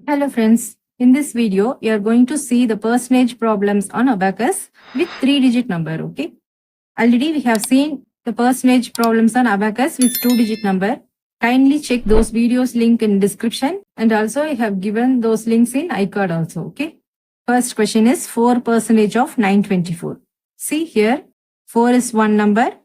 Hello friends, in this video you are going to see the percentage problems on abacus with 3-digit number, okay? Already we have seen the percentage problems on abacus with 2-digit number. Kindly check those videos link in description, and also I have given those links in iCard also, okay? First question is 4% of 924. See here, 4 is one number,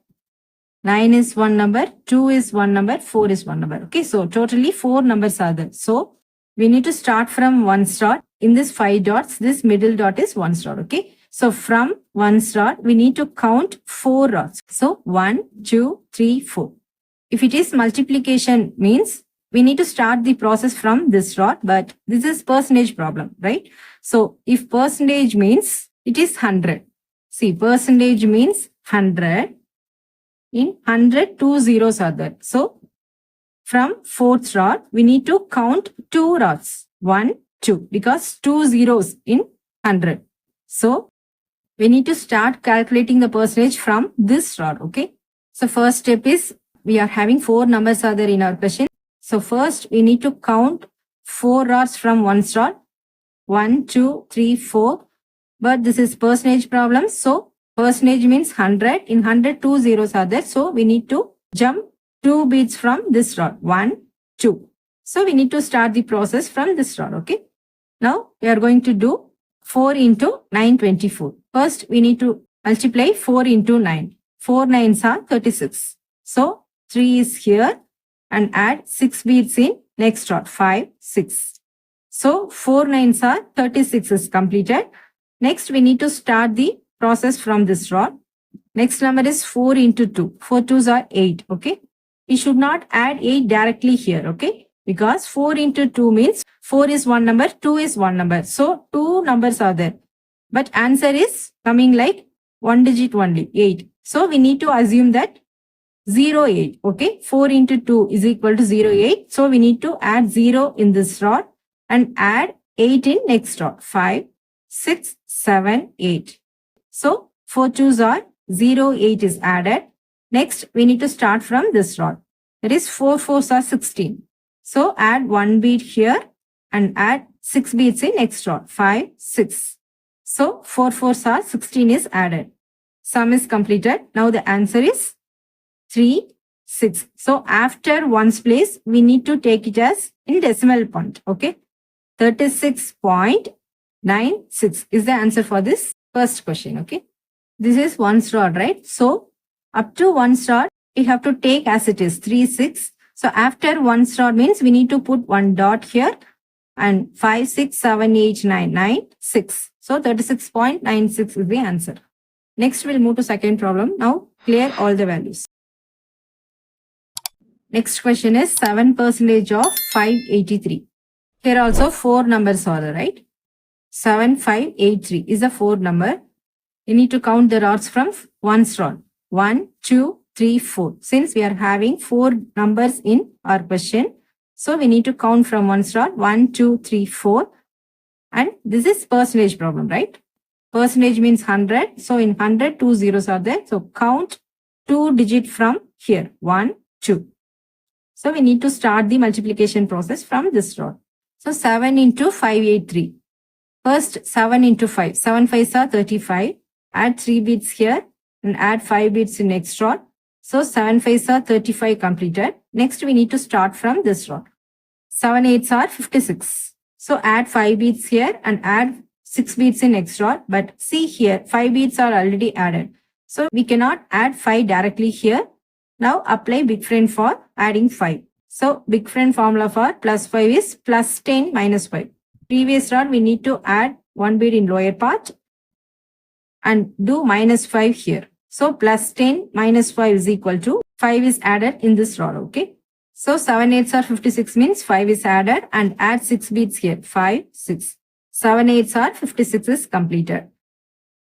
9 is one number, 2 is one number, 4 is one number, okay? So totally 4 numbers are there. So we need to start from one start. In this 5 dots, this middle dot is one start, okay? So from one start, we need to count 4 rows. So 1, 2, 3, 4. If it is multiplication means we need to start the process from this dot, but this is percentage problem, right? So if percentage means it is 100. See, percentage means 100. In 100, 2 zeros are there. So from fourth rod, we need to count 2 rods. 1, 2, because 2 zeros in 100. So we need to start calculating the percentage from this rod, okay? So first step is we are having 4 numbers are there in our question. So first we need to count 4 rods from one rod. 1, 2, 3, 4. But this is percentage problem. So percentage means 100. In 100, 2 zeros are there. So we need to jump 2 beats from this rod. 1, 2. So we need to start the process from this rod, okay? Now we are going to do 4 into 924. First we need to multiply 4 into 9. 4 9s are 36. So 3 is here and add 6 beats in next rod. 5, 6. So 4 9s are 36 is completed. Next we need to start the process from this rod. Next number is 4 into 2. 4 2s are 8, okay? We should not add 8 directly here, okay? Because 4 into 2 means 4 is one number, 2 is one number. So 2 numbers are there. But answer is coming like 1 digit only, 8. So we need to assume that 0, 8, okay? 4 into 2 is equal to 0, 8. So we need to add 0 in this rod and add 8 in next rod. 5, 6, 7, 8. So 4 2s are 0, 8 is added. Next, we need to start from this rod. That is 4 4s are 16. So add 1 beat here and add 6 beats in next rod. 5, 6. So 4 4s are 16 is added. Sum is completed. Now the answer is 3, 6. So after ones place, we need to take it as in decimal point. Okay. 36.96 is the answer for this first question. Okay. This is one rod, right? So up to one rod, we have to take as it is 3, 6. So after one rod means we need to put one dot here and 5, 6, 7, 8, 9, 9, 6. So 36.96 is the answer. Next, we'll move to second problem. Now clear all the values. Next question is 7% of 583. Here also 4 numbers are there, right? 7583 is a 4 number. You need to count the rods from one rod. 1, 2, 3, 4. Since we are having 4 numbers in our question, so we need to count from one rod. 1, 2, 3, 4. And this is percentage problem, right? Percentage means 100. So in 100, 2 zeros are there. So count 2 digit from here. 1, 2. So we need to start the multiplication process from this rod. So 7 into 583. First 7 into 5. 7 5s are 35. Add 3 bits here and add 5 bits in next rod. So 7 5s are 35 completed. Next we need to start from this rod. 7 8s are 56. So add 5 bits here and add 6 bits in next rod. But see here, 5 bits are already added. So we cannot add 5 directly here. Now apply big friend for adding 5. So big friend formula for plus 5 is plus 10 minus 5. Previous rod we need to add 1 bit in lower part and do minus 5 here. So plus 10 minus 5 is equal to 5 is added in this rod, okay? So 7 8s are 56 means 5 is added and add 6 bits here. 5, 6. 7 8s are 56 is completed.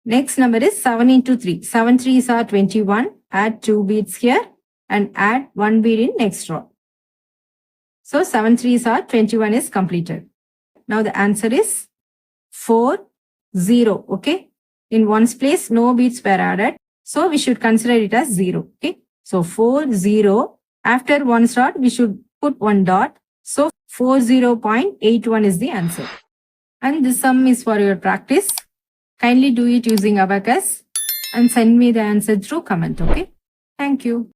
Next number is 7 into 3. 7 3s are 21. Add 2 bits here and add 1 bit in next row. So 7 3s are 21 is completed. Now the answer is 4, 0. Okay. In ones place, no bits were added. So we should consider it as 0. Okay. So 4, 0. After one dot, we should put one dot. So 40.81 is the answer. And this sum is for your practice. Kindly do it using abacus and send me the answer through comment. Okay. Thank you.